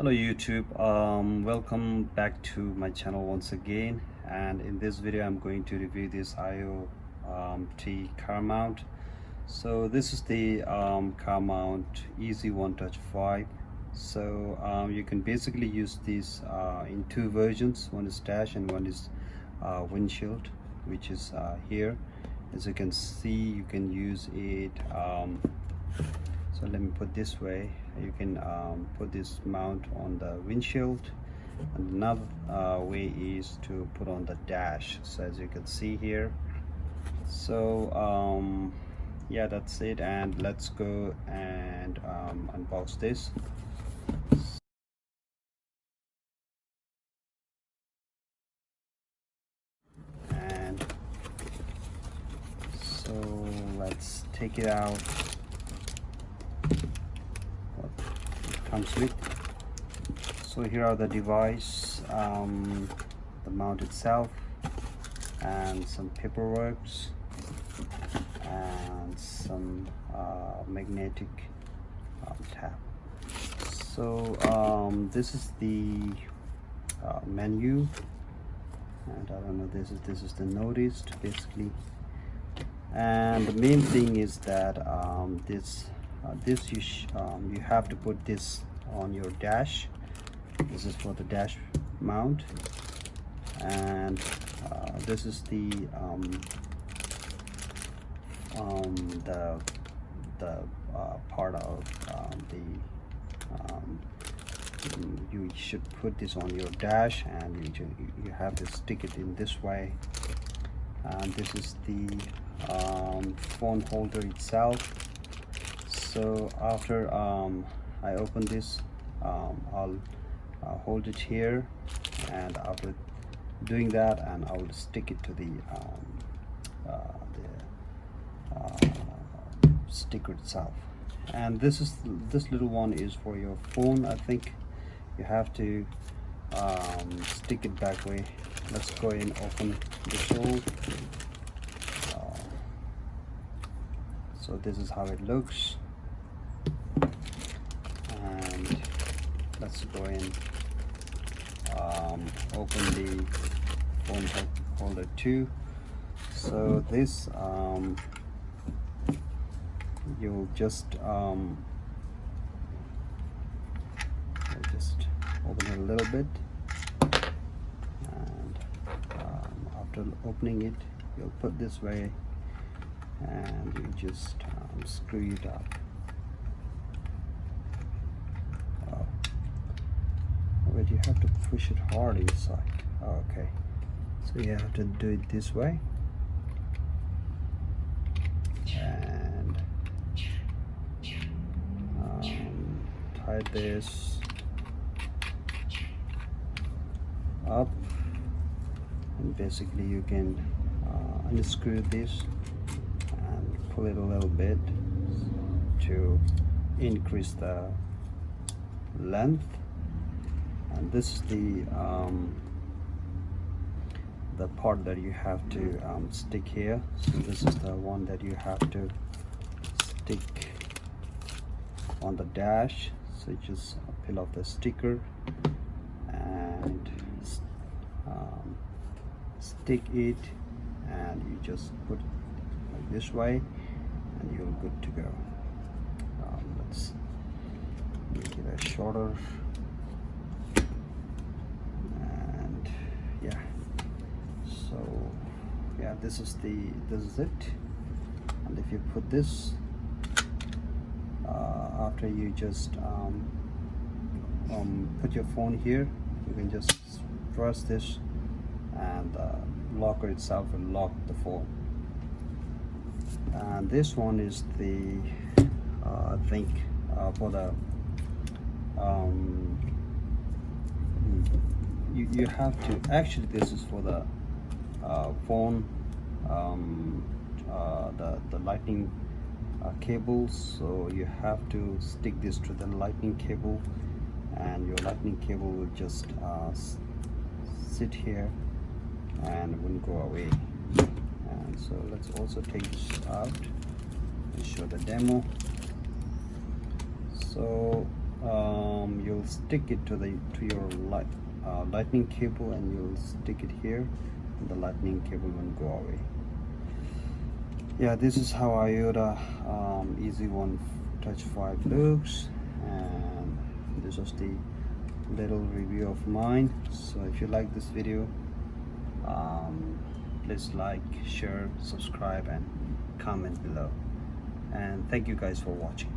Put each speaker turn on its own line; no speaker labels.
Hello YouTube, welcome back to my channel once again, and in this video I'm going to review this iOttie car mount. So this is the car mount Easy One Touch 5. So you can basically use this in two versions. One is dash and one is windshield, which is here. As you can see, you can use it so let me put this way. You can put this mount on the windshield, and another way is to put on the dash. So as you can see here, so yeah, that's it, and let's go and unbox this. And so let's take it out. Comes with. So here are the device, the mount itself, and some paperwork, and some magnetic tab. So this is the menu, and I don't know, this is the notice basically. And the main thing is that you have to put this on your dash. This is for the dash mount, and this is the part of you should put this on your dash, and you have to stick it in this way. And this is the phone holder itself. So after I open this, I'll hold it here, and after doing that, and I will stick it to the sticker itself. And this little one is for your phone. I think you have to stick it back way. Let's go and open the show. So this is how it looks. And let's go and open the phone holder too. So this you'll just open it a little bit, and after opening it, you'll put this way, and you just screw it up. But you have to push it hard inside. Okay, so you have to do it this way, and tie this up, and basically you can unscrew this and pull it a little bit to increase the length. And this is the part that you have to stick here. So this is the one that you have to stick on the dash. So just peel off the sticker and stick it, and you just put it like this way, and you're good to go. Let's make it a shorter. Yeah, so yeah, this is it. And if you put this after you just put your phone here, you can just press this, and the locker itself will lock the phone. And this one is the I think for the you have to, actually this is for the phone, the lightning cables. So you have to stick this to the lightning cable, and your lightning cable will just sit here and wouldn't go away. And so let's also take this out and show the demo. So you'll stick it to your lightning cable, and you'll stick it here, and the lightning cable won't go away. Yeah, this is how iOttie Easy One Touch 5 looks, and this was the little review of mine. So if you like this video, please like, share, subscribe, and comment below. And thank you guys for watching.